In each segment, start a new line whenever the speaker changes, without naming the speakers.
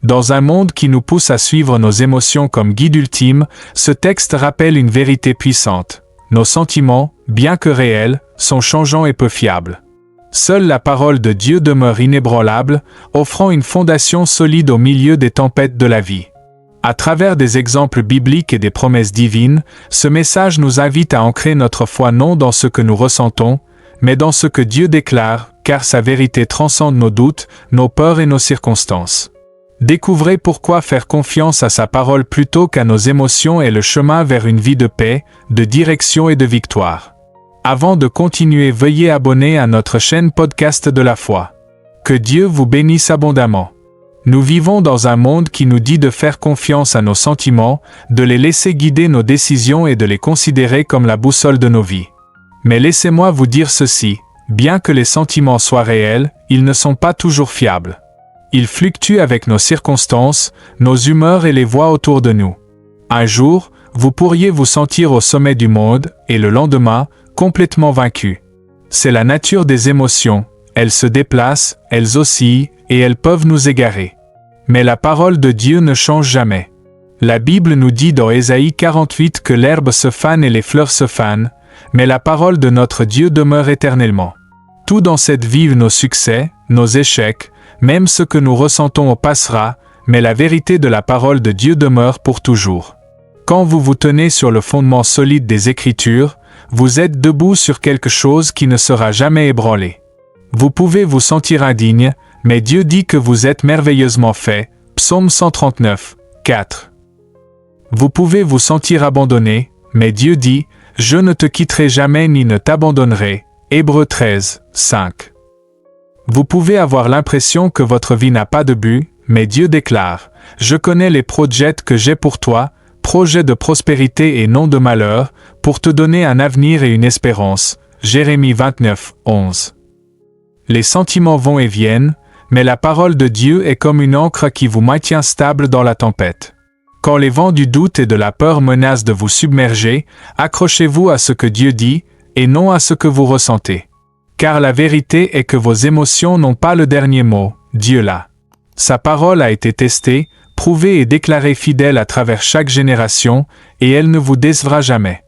Dans un monde qui nous pousse à suivre nos émotions comme guide ultime, ce texte rappelle une vérité puissante. Nos sentiments, bien que réels, sont changeants et peu fiables. Seule la parole de Dieu demeure inébranlable, offrant une fondation solide au milieu des tempêtes de la vie. À travers des exemples bibliques et des promesses divines, ce message nous invite à ancrer notre foi non dans ce que nous ressentons, mais dans ce que Dieu déclare, car sa vérité transcende nos doutes, nos peurs et nos circonstances. Découvrez pourquoi faire confiance à sa parole plutôt qu'à nos émotions est le chemin vers une vie de paix, de direction et de victoire. Avant de continuer, veuillez abonner à notre chaîne podcast de la foi. Que Dieu vous bénisse abondamment. Nous vivons dans un monde qui nous dit de faire confiance à nos sentiments, de les laisser guider nos décisions et de les considérer comme la boussole de nos vies. Mais laissez-moi vous dire ceci, bien que les sentiments soient réels, ils ne sont pas toujours fiables. Ils fluctuent avec nos circonstances, nos humeurs et les voix autour de nous. Un jour, vous pourriez vous sentir au sommet du monde, et le lendemain, complètement vaincu. C'est la nature des émotions, elles se déplacent, elles oscillent, et elles peuvent nous égarer. Mais la parole de Dieu ne change jamais. La Bible nous dit dans Ésaïe 48 que l'herbe se fane et les fleurs se fanent, mais la parole de notre Dieu demeure éternellement. Tout dans cette vie, nos succès, nos échecs, même ce que nous ressentons passera, mais la vérité de la parole de Dieu demeure pour toujours. Quand vous vous tenez sur le fondement solide des Écritures, vous êtes debout sur quelque chose qui ne sera jamais ébranlé. Vous pouvez vous sentir indigne, mais Dieu dit que vous êtes merveilleusement fait. Psaume 139, 4. Vous pouvez vous sentir abandonné, mais Dieu dit « Je ne te quitterai jamais ni ne t'abandonnerai » Hébreux 13, 5. Vous pouvez avoir l'impression que votre vie n'a pas de but, mais Dieu déclare « Je connais les projets que j'ai pour toi, projets de prospérité et non de malheur, pour te donner un avenir et une espérance. » Jérémie 29, 11. Les sentiments vont et viennent, mais la parole de Dieu est comme une ancre qui vous maintient stable dans la tempête. Quand les vents du doute et de la peur menacent de vous submerger, accrochez-vous à ce que Dieu dit, et non à ce que vous ressentez. Car la vérité est que vos émotions n'ont pas le dernier mot, Dieu l'a. Sa parole a été testée, prouvée et déclarée fidèle à travers chaque génération, et elle ne vous décevra jamais.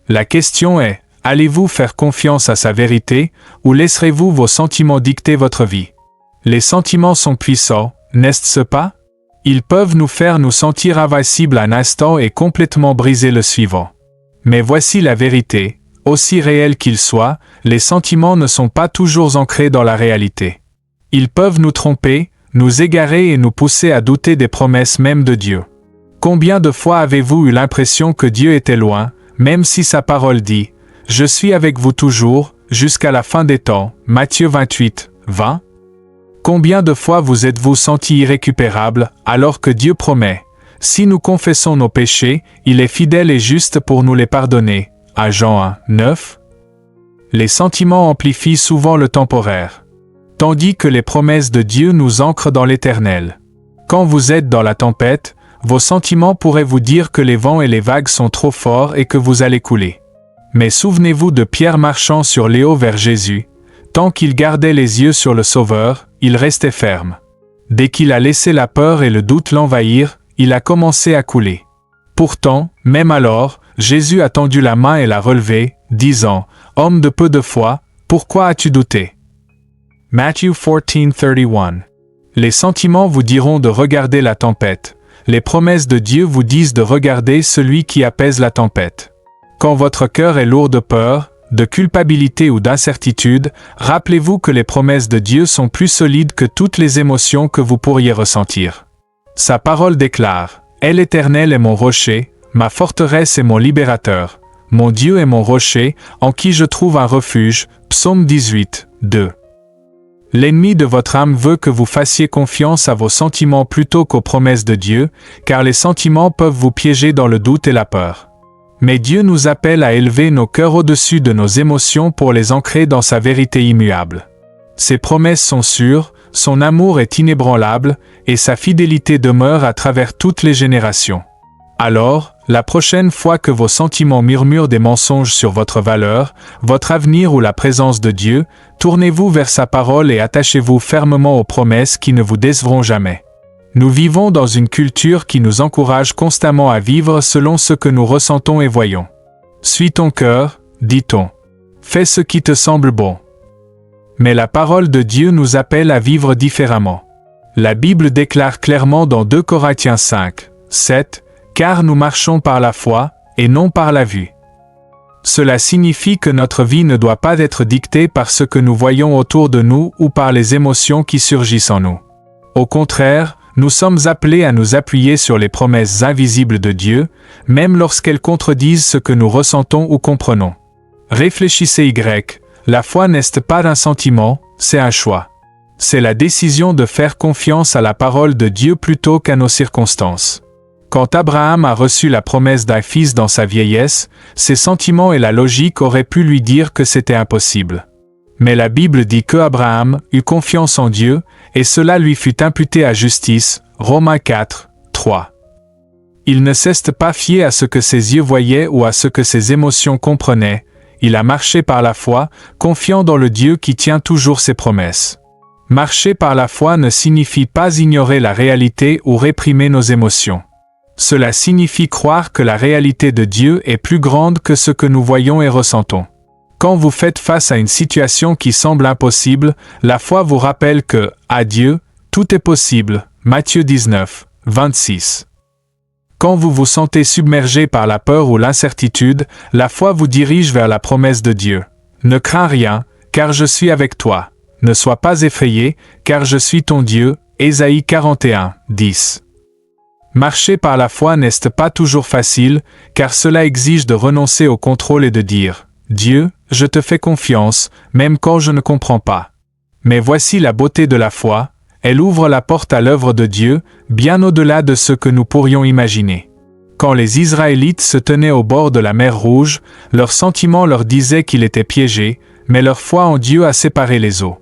La question est, allez-vous faire confiance à sa vérité, ou laisserez-vous vos sentiments dicter votre vie? Les sentiments sont puissants, n'est-ce pas? Ils peuvent nous faire nous sentir invincibles un instant et complètement briser le suivant. Mais voici la vérité, aussi réelle qu'ils soient, les sentiments ne sont pas toujours ancrés dans la réalité. Ils peuvent nous tromper, nous égarer et nous pousser à douter des promesses même de Dieu. Combien de fois avez-vous eu l'impression que Dieu était loin, même si sa parole dit « Je suis avec vous toujours, jusqu'à la fin des temps » Matthieu 28, 20. Combien de fois vous êtes-vous senti irrécupérable, alors que Dieu promet « Si nous confessons nos péchés, il est fidèle et juste pour nous les pardonner » à Jean 1, 9. Les sentiments amplifient souvent le temporaire, tandis que les promesses de Dieu nous ancrent dans l'éternel. Quand vous êtes dans la tempête, vos sentiments pourraient vous dire que les vents et les vagues sont trop forts et que vous allez couler. Mais souvenez-vous de Pierre marchant sur les eaux vers Jésus. Tant qu'il gardait les yeux sur le Sauveur, il restait ferme. Dès qu'il a laissé la peur et le doute l'envahir, il a commencé à couler. Pourtant, même alors, Jésus a tendu la main et l'a relevé, disant « Homme de peu de foi, pourquoi as-tu douté » Matthieu 14:31. Les sentiments vous diront de regarder la tempête. Les promesses de Dieu vous disent de regarder celui qui apaise la tempête. Quand votre cœur est lourd de peur, de culpabilité ou d'incertitude, rappelez-vous que les promesses de Dieu sont plus solides que toutes les émotions que vous pourriez ressentir. Sa parole déclare « Elle l'Éternel est mon rocher, ma forteresse est mon libérateur. Mon Dieu est mon rocher, en qui je trouve un refuge. » Psaume 18, 2. L'ennemi de votre âme veut que vous fassiez confiance à vos sentiments plutôt qu'aux promesses de Dieu, car les sentiments peuvent vous piéger dans le doute et la peur. Mais Dieu nous appelle à élever nos cœurs au-dessus de nos émotions pour les ancrer dans sa vérité immuable. Ses promesses sont sûres, son amour est inébranlable, et sa fidélité demeure à travers toutes les générations. Alors, la prochaine fois que vos sentiments murmurent des mensonges sur votre valeur, votre avenir ou la présence de Dieu, tournez-vous vers sa parole et attachez-vous fermement aux promesses qui ne vous décevront jamais. Nous vivons dans une culture qui nous encourage constamment à vivre selon ce que nous ressentons et voyons. Suis ton cœur, dit-on. Fais ce qui te semble bon. Mais la parole de Dieu nous appelle à vivre différemment. La Bible déclare clairement dans 2 Corinthiens 5, 7, « Car nous marchons par la foi, et non par la vue. » Cela signifie que notre vie ne doit pas être dictée par ce que nous voyons autour de nous ou par les émotions qui surgissent en nous. Au contraire, nous sommes appelés à nous appuyer sur les promesses invisibles de Dieu, même lorsqu'elles contredisent ce que nous ressentons ou comprenons. Réfléchissez la foi n'est pas un sentiment, c'est un choix. C'est la décision de faire confiance à la parole de Dieu plutôt qu'à nos circonstances. Quand Abraham a reçu la promesse d'un fils dans sa vieillesse, ses sentiments et la logique auraient pu lui dire que c'était impossible. Mais la Bible dit que Abraham eut confiance en Dieu, et cela lui fut imputé à justice, Romains 4, 3. Il ne s'est pas fié à ce que ses yeux voyaient ou à ce que ses émotions comprenaient, il a marché par la foi, confiant dans le Dieu qui tient toujours ses promesses. Marcher par la foi ne signifie pas ignorer la réalité ou réprimer nos émotions. Cela signifie croire que la réalité de Dieu est plus grande que ce que nous voyons et ressentons. Quand vous faites face à une situation qui semble impossible, la foi vous rappelle que, à Dieu, tout est possible. Matthieu 19, 26. Quand vous vous sentez submergé par la peur ou l'incertitude, la foi vous dirige vers la promesse de Dieu. Ne crains rien, car je suis avec toi. Ne sois pas effrayé, car je suis ton Dieu. Ésaïe 41, 10. Marcher par la foi n'est pas toujours facile, car cela exige de renoncer au contrôle et de dire « Dieu, je te fais confiance, même quand je ne comprends pas. » Mais voici la beauté de la foi, elle ouvre la porte à l'œuvre de Dieu, bien au-delà de ce que nous pourrions imaginer. Quand les Israélites se tenaient au bord de la mer Rouge, leurs sentiments leur disaient qu'il était piégé, mais leur foi en Dieu a séparé les eaux.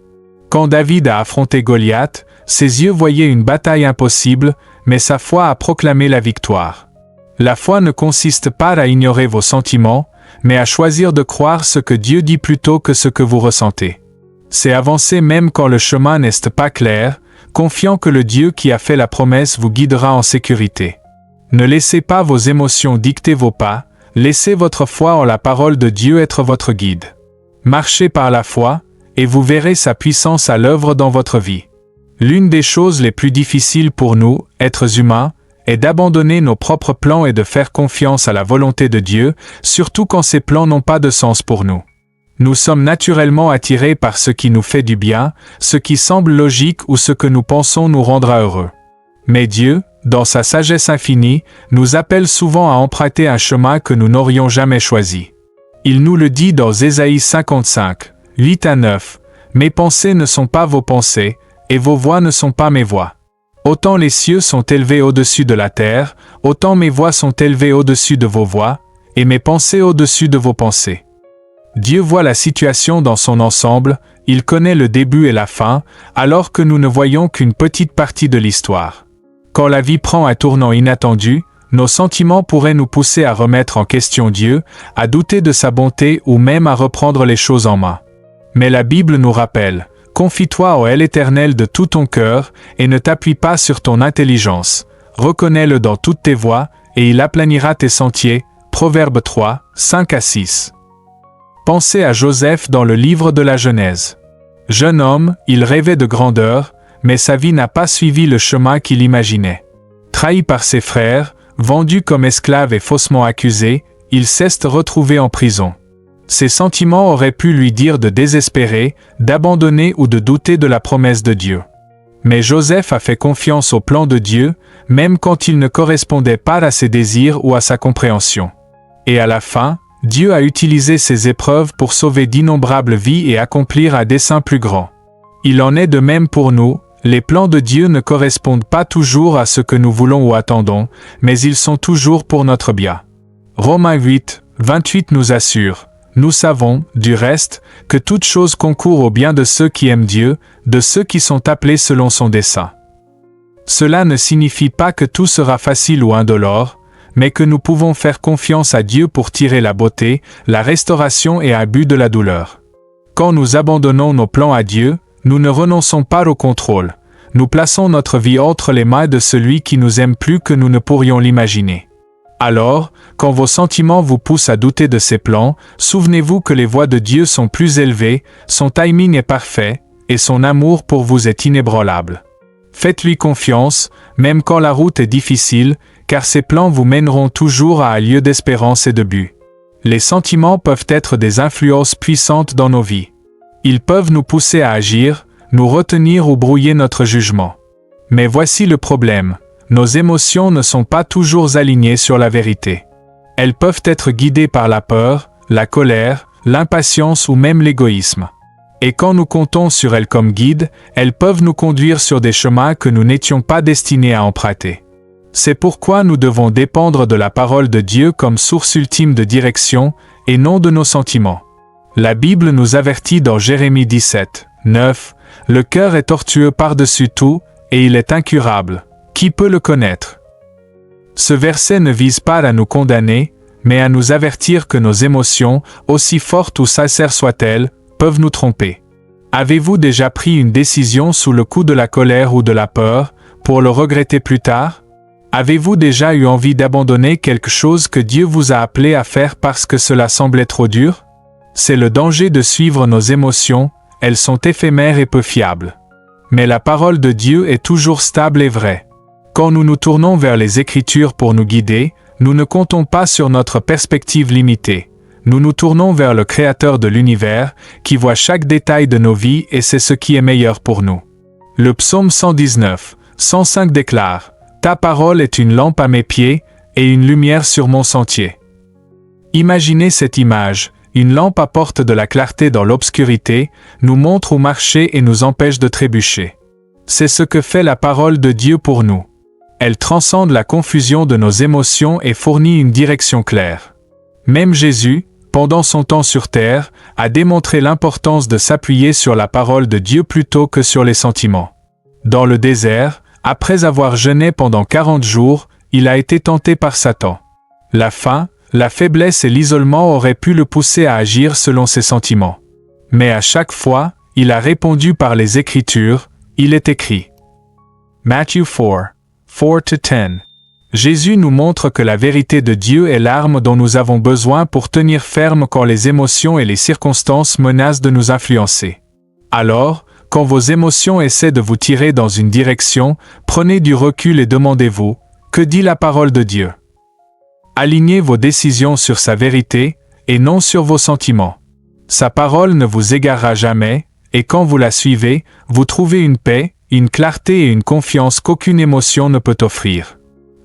Quand David a affronté Goliath, ses yeux voyaient une bataille impossible, mais sa foi a proclamé la victoire. La foi ne consiste pas à ignorer vos sentiments, mais à choisir de croire ce que Dieu dit plutôt que ce que vous ressentez. C'est avancer même quand le chemin n'est pas clair, confiant que le Dieu qui a fait la promesse vous guidera en sécurité. Ne laissez pas vos émotions dicter vos pas, laissez votre foi en la parole de Dieu être votre guide. Marchez par la foi, et vous verrez sa puissance à l'œuvre dans votre vie. L'une des choses les plus difficiles pour nous, êtres humains, est d'abandonner nos propres plans et de faire confiance à la volonté de Dieu, surtout quand ces plans n'ont pas de sens pour nous. Nous sommes naturellement attirés par ce qui nous fait du bien, ce qui semble logique ou ce que nous pensons nous rendra heureux. Mais Dieu, dans sa sagesse infinie, nous appelle souvent à emprunter un chemin que nous n'aurions jamais choisi. Il nous le dit dans Ésaïe 55, 8 à 9, « Mes pensées ne sont pas vos pensées, et vos voix ne sont pas mes voix. Autant les cieux sont élevés au-dessus de la terre, autant mes voix sont élevées au-dessus de vos voix, et mes pensées au-dessus de vos pensées. » Dieu voit la situation dans son ensemble, il connaît le début et la fin, alors que nous ne voyons qu'une petite partie de l'histoire. Quand la vie prend un tournant inattendu, nos sentiments pourraient nous pousser à remettre en question Dieu, à douter de sa bonté ou même à reprendre les choses en main. Mais la Bible nous rappelle, « Confie-toi au L'Éternel de tout ton cœur, et ne t'appuie pas sur ton intelligence. Reconnais-le dans toutes tes voies, et il aplanira tes sentiers. » Proverbe 3, 5 à 6. Pensez à Joseph dans le livre de la Genèse. Jeune homme, il rêvait de grandeur, mais sa vie n'a pas suivi le chemin qu'il imaginait. Trahi par ses frères, vendu comme esclave et faussement accusé, il s'est retrouvé en prison. Ses sentiments auraient pu lui dire de désespérer, d'abandonner ou de douter de la promesse de Dieu. Mais Joseph a fait confiance au plan de Dieu, même quand il ne correspondait pas à ses désirs ou à sa compréhension. Et à la fin, Dieu a utilisé ces épreuves pour sauver d'innombrables vies et accomplir un dessein plus grand. Il en est de même pour nous, les plans de Dieu ne correspondent pas toujours à ce que nous voulons ou attendons, mais ils sont toujours pour notre bien. Romains 8, 28 nous assure, « Nous savons, du reste, que toute chose concourt au bien de ceux qui aiment Dieu, de ceux qui sont appelés selon son dessein. » Cela ne signifie pas que tout sera facile ou indolore, mais que nous pouvons faire confiance à Dieu pour tirer la beauté, la restauration et un but de la douleur. Quand nous abandonnons nos plans à Dieu, nous ne renonçons pas au contrôle. nous plaçons notre vie entre les mains de celui qui nous aime plus que nous ne pourrions l'imaginer. Alors, quand vos sentiments vous poussent à douter de ses plans, souvenez-vous que les voies de Dieu sont plus élevées, son timing est parfait, et son amour pour vous est inébranlable. Faites-lui confiance, même quand la route est difficile, car ses plans vous mèneront toujours à un lieu d'espérance et de but. Les sentiments peuvent être des influences puissantes dans nos vies. Ils peuvent nous pousser à agir, nous retenir ou brouiller notre jugement. Mais voici le problème. Nos émotions ne sont pas toujours alignées sur la vérité. Elles peuvent être guidées par la peur, la colère, l'impatience ou même l'égoïsme. Et quand nous comptons sur elles comme guides, elles peuvent nous conduire sur des chemins que nous n'étions pas destinés à emprunter. C'est pourquoi nous devons dépendre de la parole de Dieu comme source ultime de direction et non de nos sentiments. La Bible nous avertit dans Jérémie 17, 9, « Le cœur est tortueux par-dessus tout, et il est incurable. Qui peut le connaître ?» Ce verset ne vise pas à nous condamner, mais à nous avertir que nos émotions, aussi fortes ou sincères soient-elles, peuvent nous tromper. Avez-vous déjà pris une décision sous le coup de la colère ou de la peur, pour le regretter plus tard? Avez-vous déjà eu envie d'abandonner quelque chose que Dieu vous a appelé à faire parce que cela semblait trop dur? C'est le danger de suivre nos émotions, elles sont éphémères et peu fiables. Mais la parole de Dieu est toujours stable et vraie. Quand nous nous tournons vers les Écritures pour nous guider, nous ne comptons pas sur notre perspective limitée. Nous nous tournons vers le Créateur de l'univers, qui voit chaque détail de nos vies et c'est ce qui est meilleur pour nous. Le psaume 119, 105 déclare « Ta parole est une lampe à mes pieds et une lumière sur mon sentier. » Imaginez cette image. Une lampe apporte de la clarté dans l'obscurité, nous montre où marcher et nous empêche de trébucher. C'est ce que fait la parole de Dieu pour nous. Elle transcende la confusion de nos émotions et fournit une direction claire. Même Jésus, pendant son temps sur terre, a démontré l'importance de s'appuyer sur la parole de Dieu plutôt que sur les sentiments. Dans le désert, après avoir jeûné pendant 40 jours, il a été tenté par Satan. La faim, la faiblesse et l'isolement auraient pu le pousser à agir selon ses sentiments. Mais à chaque fois, il a répondu par les Écritures, il est écrit. Matthieu 4, 4-10. Jésus nous montre que la vérité de Dieu est l'arme dont nous avons besoin pour tenir ferme quand les émotions et les circonstances menacent de nous influencer. Alors, quand vos émotions essaient de vous tirer dans une direction, prenez du recul et demandez-vous, que dit la parole de Dieu? Alignez vos décisions sur sa vérité, et non sur vos sentiments. Sa parole ne vous égarera jamais, et quand vous la suivez, vous trouvez une paix, une clarté et une confiance qu'aucune émotion ne peut offrir.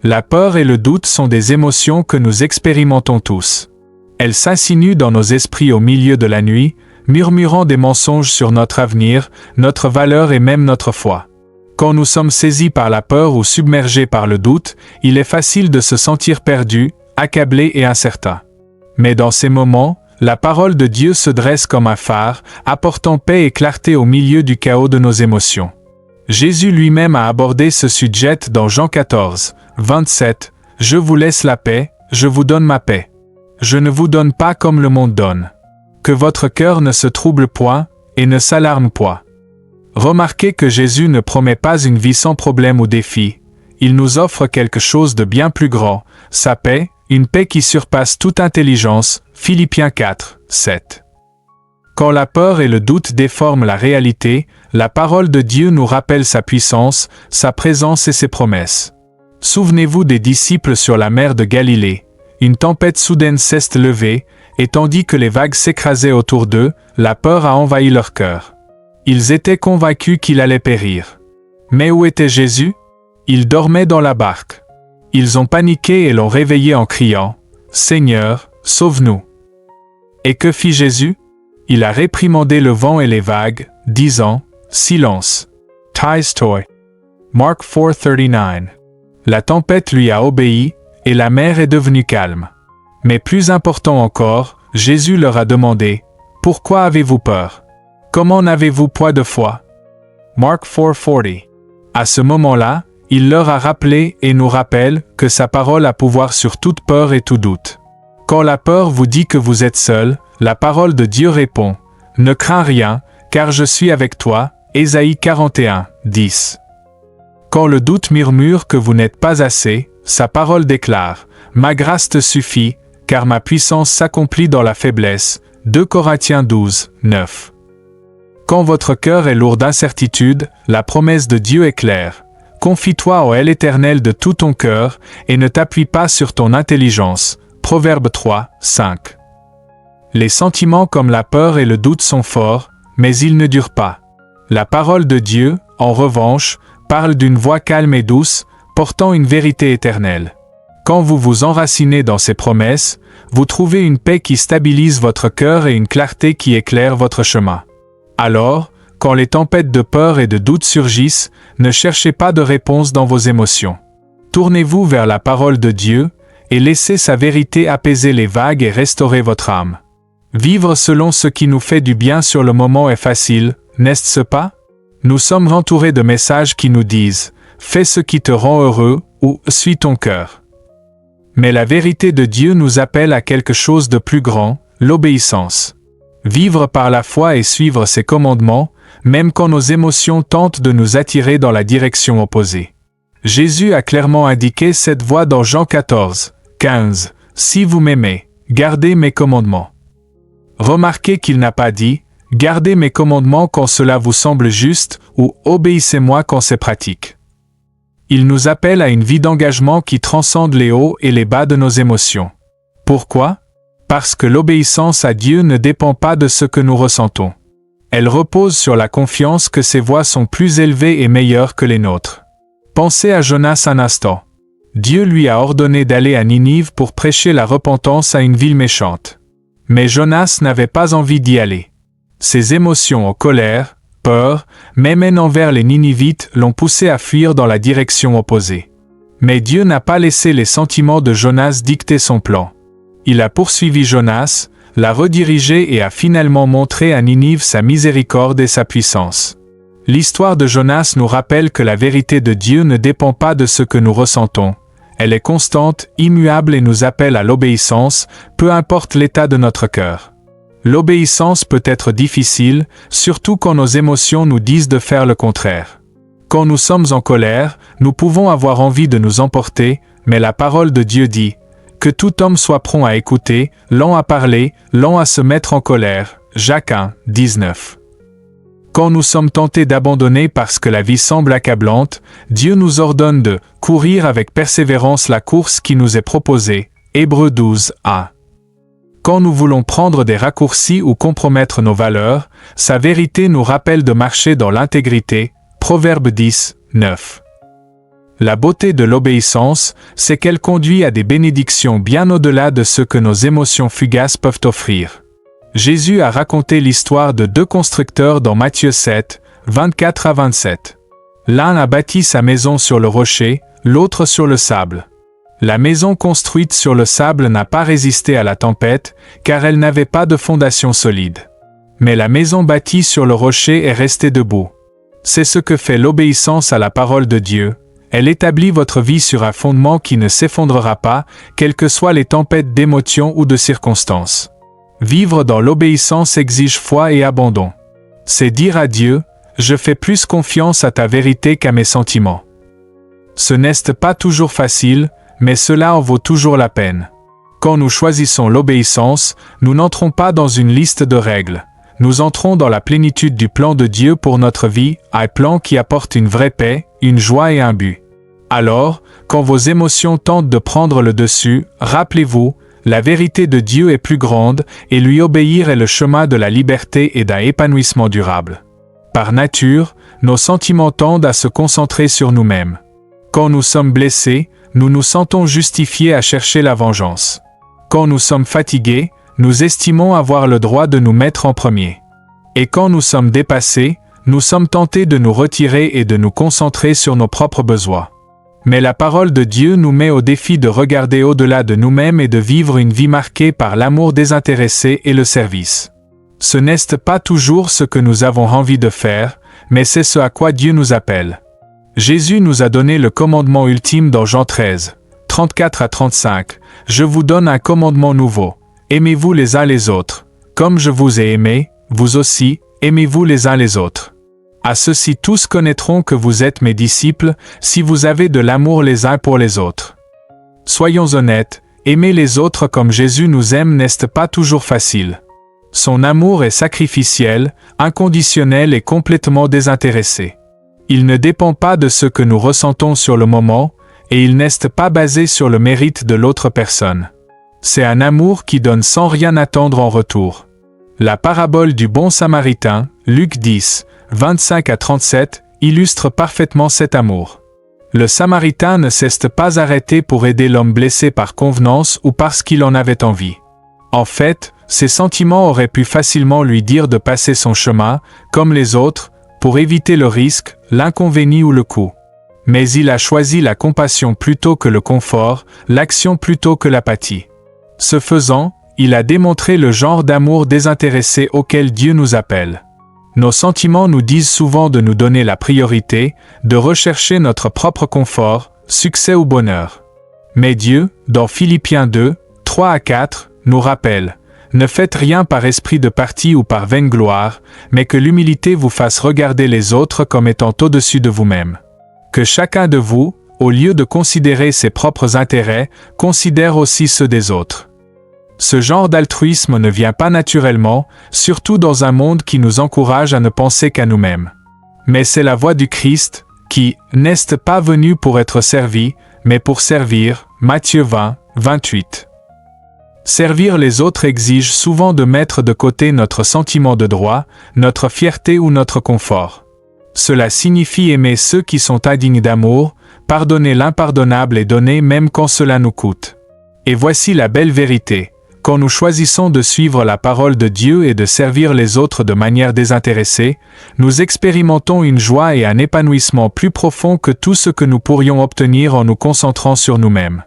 La peur et le doute sont des émotions que nous expérimentons tous. Elles s'insinuent dans nos esprits au milieu de la nuit, murmurant des mensonges sur notre avenir, notre valeur et même notre foi. Quand nous sommes saisis par la peur ou submergés par le doute, il est facile de se sentir perdu, accablé et incertain. Mais dans ces moments, la parole de Dieu se dresse comme un phare, apportant paix et clarté au milieu du chaos de nos émotions. Jésus lui-même a abordé ce sujet dans Jean 14, 27, « Je vous laisse la paix, je vous donne ma paix. Je ne vous donne pas comme le monde donne. Que votre cœur ne se trouble point, et ne s'alarme point. » Remarquez que Jésus ne promet pas une vie sans problème ou défi. Il nous offre quelque chose de bien plus grand, sa paix, une paix qui surpasse toute intelligence, Philippiens 4, 7. Quand la peur et le doute déforment la réalité, la parole de Dieu nous rappelle sa puissance, sa présence et ses promesses. Souvenez-vous des disciples sur la mer de Galilée. Une tempête soudaine s'est levée, et tandis que les vagues s'écrasaient autour d'eux, la peur a envahi leur cœur. Ils étaient convaincus qu'il allait périr. Mais où était Jésus? Il dormait dans la barque. Ils ont paniqué et l'ont réveillé en criant « Seigneur, sauve-nous !» Et que fit Jésus? Il a réprimandé le vent et les vagues, disant « Silence !» Taistoi. Mark 4:39. La tempête lui a obéi, et la mer est devenue calme. Mais plus important encore, Jésus leur a demandé « Pourquoi avez-vous peur? Comment n'avez-vous point de foi ?» Mark 4:40. À ce moment-là, il leur a rappelé et nous rappelle que sa parole a pouvoir sur toute peur et tout doute. Quand la peur vous dit que vous êtes seul, la parole de Dieu répond « Ne crains rien, car je suis avec toi » Ésaïe 41, 10. Quand le doute murmure que vous n'êtes pas assez, sa parole déclare « Ma grâce te suffit, car ma puissance s'accomplit dans la faiblesse » 2 Corinthiens 12, 9. Quand votre cœur est lourd d'incertitude, la promesse de Dieu est claire. Confie-toi au L'Éternel de tout ton cœur, et ne t'appuie pas sur ton intelligence. Proverbe 3, 5. Les sentiments comme la peur et le doute sont forts, mais ils ne durent pas. La parole de Dieu, en revanche, parle d'une voix calme et douce, portant une vérité éternelle. Quand vous vous enracinez dans ces promesses, vous trouvez une paix qui stabilise votre cœur et une clarté qui éclaire votre chemin. Alors, quand les tempêtes de peur et de doute surgissent, ne cherchez pas de réponse dans vos émotions. Tournez-vous vers la parole de Dieu, et laissez sa vérité apaiser les vagues et restaurer votre âme. Vivre selon ce qui nous fait du bien sur le moment est facile, n'est-ce pas? Nous sommes entourés de messages qui nous disent « Fais ce qui te rend heureux » ou « Suis ton cœur ». Mais la vérité de Dieu nous appelle à quelque chose de plus grand, l'obéissance. Vivre par la foi et suivre ses commandements, même quand nos émotions tentent de nous attirer dans la direction opposée. Jésus a clairement indiqué cette voie dans Jean 14, 15. « Si vous m'aimez, gardez mes commandements. » Remarquez qu'il n'a pas dit « Gardez mes commandements quand cela vous semble juste » ou « Obéissez-moi quand c'est pratique ». Il nous appelle à une vie d'engagement qui transcende les hauts et les bas de nos émotions. Pourquoi? Parce que l'obéissance à Dieu ne dépend pas de ce que nous ressentons. Elle repose sur la confiance que ses voies sont plus élevées et meilleures que les nôtres. Pensez à Jonas un instant. Dieu lui a ordonné d'aller à Ninive pour prêcher la repentance à une ville méchante. Mais Jonas n'avait pas envie d'y aller. Ses émotions en colère, peur, même haine envers les Ninivites l'ont poussé à fuir dans la direction opposée. Mais Dieu n'a pas laissé les sentiments de Jonas dicter son plan. Il a poursuivi Jonas, l'a redirigé et a finalement montré à Ninive sa miséricorde et sa puissance. L'histoire de Jonas nous rappelle que la vérité de Dieu ne dépend pas de ce que nous ressentons. Elle est constante, immuable et nous appelle à l'obéissance, peu importe l'état de notre cœur. L'obéissance peut être difficile, surtout quand nos émotions nous disent de faire le contraire. Quand nous sommes en colère, nous pouvons avoir envie de nous emporter, mais la parole de Dieu dit « Que tout homme soit prompt à écouter, lent à parler, lent à se mettre en colère. » Jacques 1, 19. Quand nous sommes tentés d'abandonner parce que la vie semble accablante, Dieu nous ordonne de « courir avec persévérance la course qui nous est proposée. » Hébreux 12, 1. Quand nous voulons prendre des raccourcis ou compromettre nos valeurs, sa vérité nous rappelle de marcher dans l'intégrité. Proverbe 10, 9. La beauté de l'obéissance, c'est qu'elle conduit à des bénédictions bien au-delà de ce que nos émotions fugaces peuvent offrir. Jésus a raconté l'histoire de 2 constructeurs dans Matthieu 7, 24 à 27. L'un a bâti sa maison sur le rocher, l'autre sur le sable. La maison construite sur le sable n'a pas résisté à la tempête, car elle n'avait pas de fondation solide. Mais la maison bâtie sur le rocher est restée debout. C'est ce que fait l'obéissance à la parole de Dieu. Elle établit votre vie sur un fondement qui ne s'effondrera pas, quelles que soient les tempêtes d'émotions ou de circonstances. Vivre dans l'obéissance exige foi et abandon. C'est dire à Dieu, « Je fais plus confiance à ta vérité qu'à mes sentiments. » Ce n'est pas toujours facile, mais cela en vaut toujours la peine. Quand nous choisissons l'obéissance, nous n'entrons pas dans une liste de règles. Nous entrons dans la plénitude du plan de Dieu pour notre vie, un plan qui apporte une vraie paix, une joie et un but. Alors, quand vos émotions tentent de prendre le dessus, rappelez-vous, la vérité de Dieu est plus grande, et lui obéir est le chemin de la liberté et d'un épanouissement durable. Par nature, nos sentiments tendent à se concentrer sur nous-mêmes. Quand nous sommes blessés, nous nous sentons justifiés à chercher la vengeance. Quand nous sommes fatigués, nous estimons avoir le droit de nous mettre en premier. Et quand nous sommes dépassés, nous sommes tentés de nous retirer et de nous concentrer sur nos propres besoins. Mais la parole de Dieu nous met au défi de regarder au-delà de nous-mêmes et de vivre une vie marquée par l'amour désintéressé et le service. Ce n'est pas toujours ce que nous avons envie de faire, mais c'est ce à quoi Dieu nous appelle. Jésus nous a donné le commandement ultime dans Jean 13, 34 à 35. « Je vous donne un commandement nouveau. Aimez-vous les uns les autres. Comme je vous ai aimés, vous aussi, aimez-vous les uns les autres. À ceux-ci tous connaîtront que vous êtes mes disciples, si vous avez de l'amour les uns pour les autres. Soyons honnêtes, aimer les autres comme Jésus nous aime n'est pas toujours facile. Son amour est sacrificiel, inconditionnel et complètement désintéressé. Il ne dépend pas de ce que nous ressentons sur le moment, et il n'est pas basé sur le mérite de l'autre personne. C'est un amour qui donne sans rien attendre en retour. La parabole du bon Samaritain, Luc 10, 25 à 37, illustre parfaitement cet amour. Le Samaritain ne s'est pas arrêté pour aider l'homme blessé par convenance ou parce qu'il en avait envie. En fait, ses sentiments auraient pu facilement lui dire de passer son chemin, comme les autres, pour éviter le risque, l'inconvénient ou le coût. Mais il a choisi la compassion plutôt que le confort, l'action plutôt que l'apathie. Ce faisant, il a démontré le genre d'amour désintéressé auquel Dieu nous appelle. Nos sentiments nous disent souvent de nous donner la priorité, de rechercher notre propre confort, succès ou bonheur. Mais Dieu, dans Philippiens 2, 3 à 4, nous rappelle « Ne faites rien par esprit de parti ou par vaine gloire, mais que l'humilité vous fasse regarder les autres comme étant au-dessus de vous-même. Que chacun de vous, au lieu de considérer ses propres intérêts, considère aussi ceux des autres. » Ce genre d'altruisme ne vient pas naturellement, surtout dans un monde qui nous encourage à ne penser qu'à nous-mêmes. Mais c'est la voie du Christ, qui n'est pas venu pour être servi, mais pour servir, Matthieu 20, 28. Servir les autres exige souvent de mettre de côté notre sentiment de droit, notre fierté ou notre confort. Cela signifie aimer ceux qui sont indignes d'amour, pardonner l'impardonnable et donner même quand cela nous coûte. Et voici la belle vérité. Quand nous choisissons de suivre la parole de Dieu et de servir les autres de manière désintéressée, nous expérimentons une joie et un épanouissement plus profond que tout ce que nous pourrions obtenir en nous concentrant sur nous-mêmes.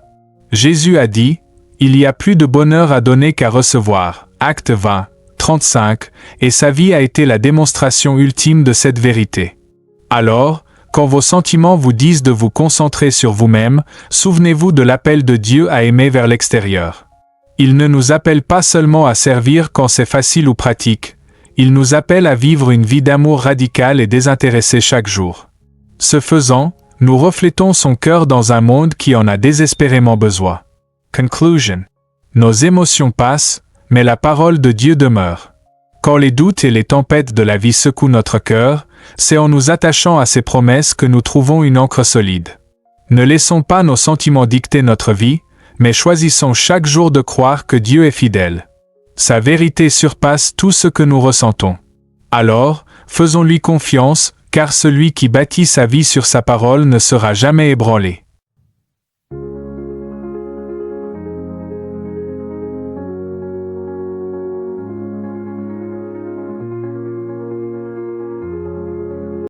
Jésus a dit « Il y a plus de bonheur à donner qu'à recevoir » Acte 20, 35, et sa vie a été la démonstration ultime de cette vérité. Alors, quand vos sentiments vous disent de vous concentrer sur vous-même, souvenez-vous de l'appel de Dieu à aimer vers l'extérieur. Il ne nous appelle pas seulement à servir quand c'est facile ou pratique, il nous appelle à vivre une vie d'amour radical et désintéressé chaque jour. Ce faisant, nous reflétons son cœur dans un monde qui en a désespérément besoin. Conclusion. Nos émotions passent, mais la parole de Dieu demeure. Quand les doutes et les tempêtes de la vie secouent notre cœur, c'est en nous attachant à ses promesses que nous trouvons une ancre solide. Ne laissons pas nos sentiments dicter notre vie, mais choisissons chaque jour de croire que Dieu est fidèle. Sa vérité surpasse tout ce que nous ressentons. Alors, faisons-lui confiance, car celui qui bâtit sa vie sur sa parole ne sera jamais ébranlé.